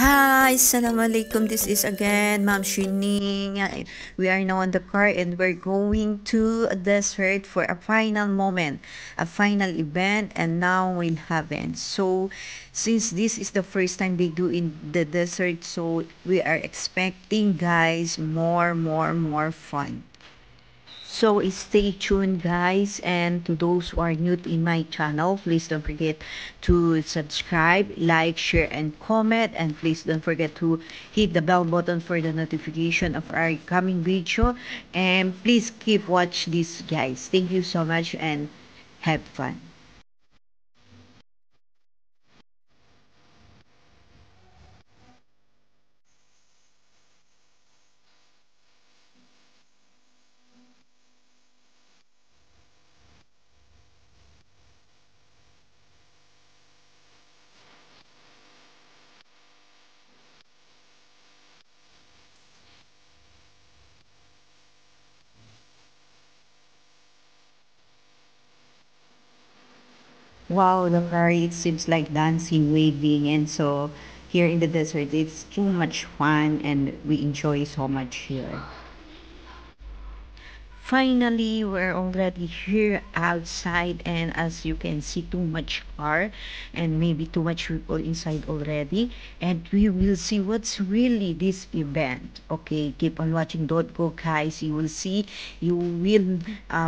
Hi, Assalamualaikum. This is again Ma'am Shining. We are now on the car and we're going to a desert for a final moment, a final event, and now will happen. So, since this is the first time they do in the desert, so we are expecting, guys, more fun. So stay tuned, guys, and to those who are new in my channel, please don't forget to subscribe, like, share, and comment, and please don't forget to hit the bell button for the notification of our coming video, and please keep watch this, guys. Thank you so much and have fun. Wow, the it seems like dancing, waving, and so here in the desert, it's too much fun, and we enjoy so much here. Finally, we're already here outside, and as you can see, too much car and maybe too much people inside already. And we will see what's really this event. Okay, keep on watching. Don't go, guys. You will see, you will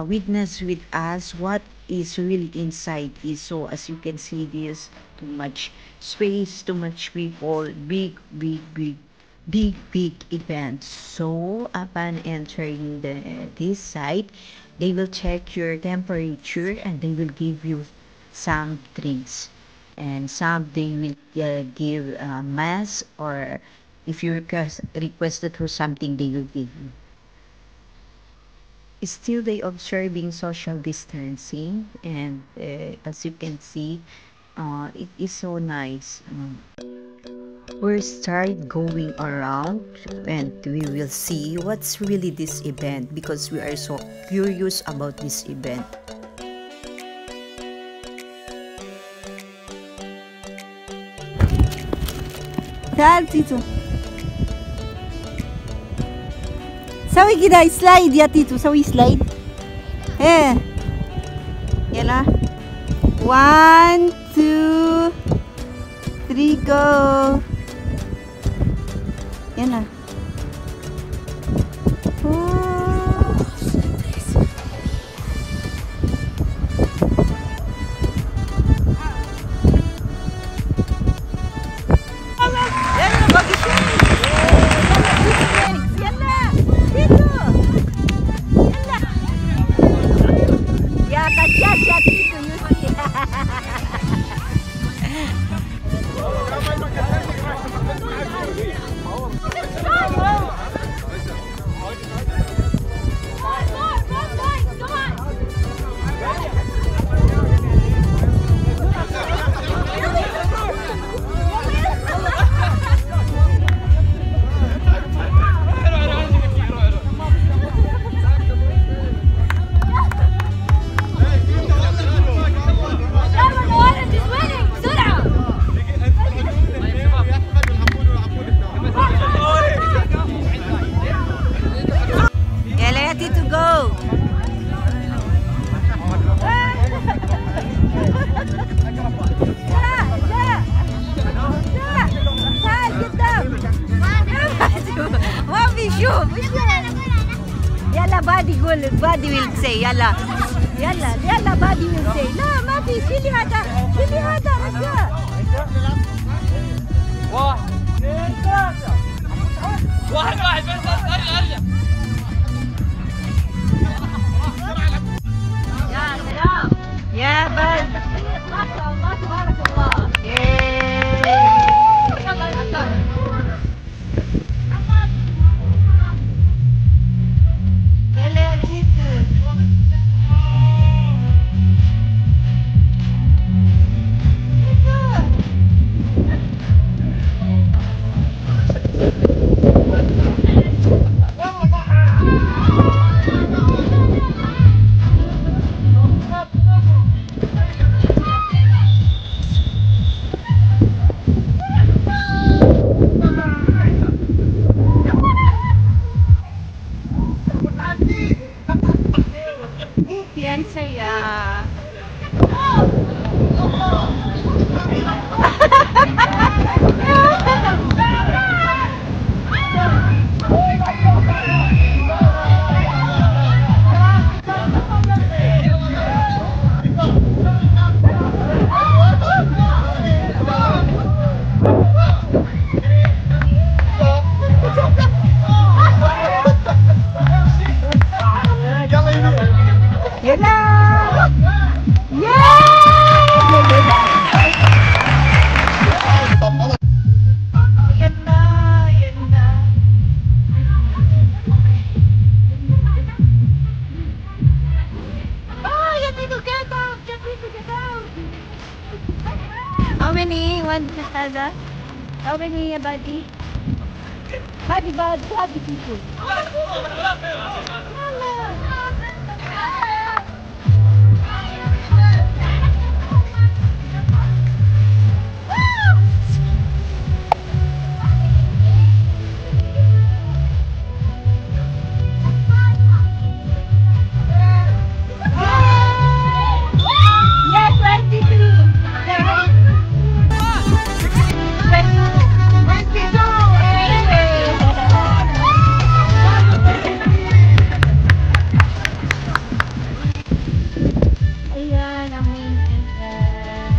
witness with us what is really inside is. So as you can see, this too much space, too much people, big event. So upon entering this site, they will check your temperature and they will give you some drinks, and some they will give mass, or if you requested for something they will give you. Still they observing social distancing, and as you can see, it is so nice. We start going around and we will see what's really this event, because we are so curious about this event. تعال تيتو سوي كده سلايد يا تيتو سوي سلايد ايه يلا 1 2 3 go يلا يلا بادي يقول بادي ويل سي يلا يلا بادي ويل سي لا ما في شيلي هذا رجاء واحد بس ارجع يا سلام يا بس ما شاء الله تبارك الله Ada? How many buddy? Buddy people. Ayan, ang main entrance.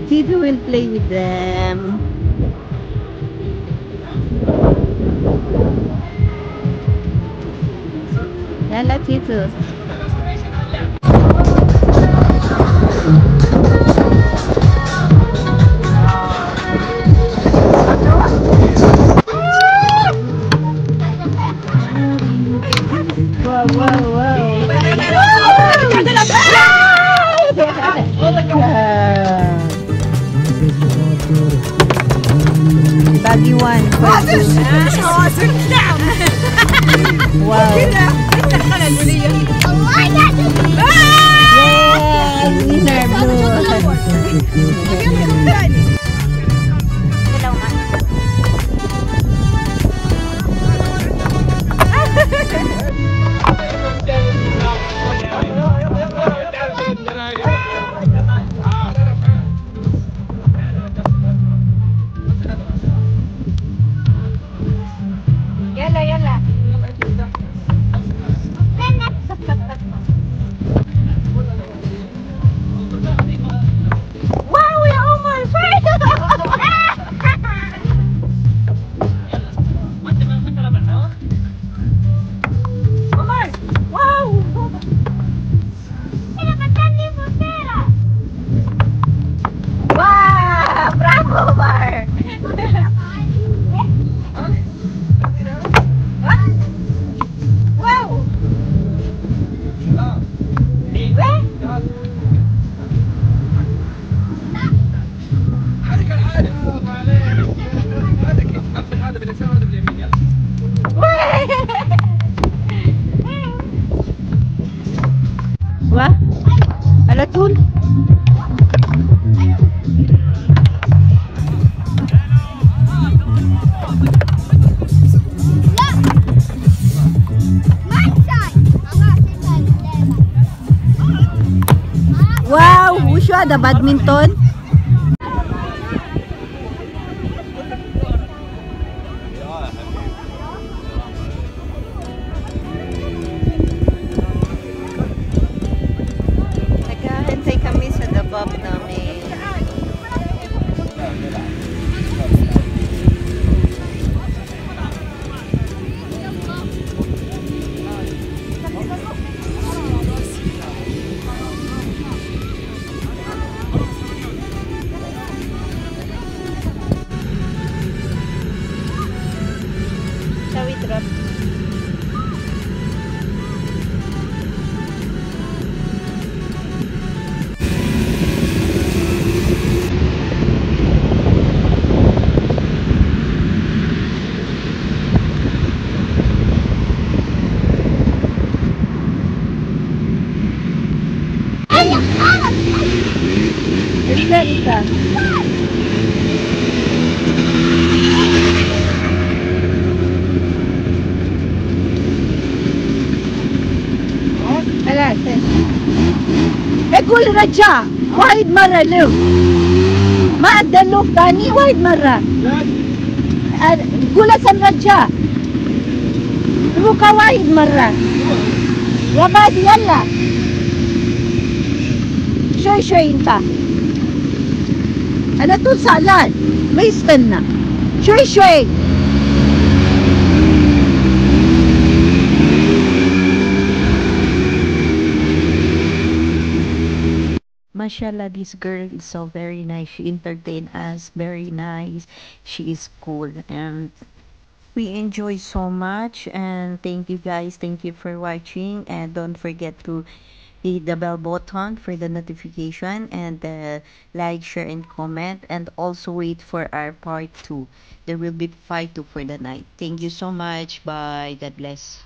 Tito will play with them. Yala, Tito. Wow, wow, wow. Baggy one. Wow. Yay! Winner blue. Yala, yala. Wow, we're almost Omar! Wow! Wow! Bravo, Omar! Wow! Wah? Ala tul? Wow! Wushu ada badminton? Naghahantay kami sa dabab namin. yalla. خلاص قول رجع وايد مرة له ما أدلوك ثاني وايد مرة قول رجع لوكا وايد مرة يا بادي يلا شوي شوي انت انا طول سألان ما يستنى شوي شوي Mashallah, this girl is so very nice. She entertained us very nice. She is cool and we enjoy so much. And thank you guys. Thank you for watching. And don't forget to hit the bell button for the notification and like, share, and comment. And also wait for our part 2. There will be part 2 for the night. Thank you so much. Bye. God bless.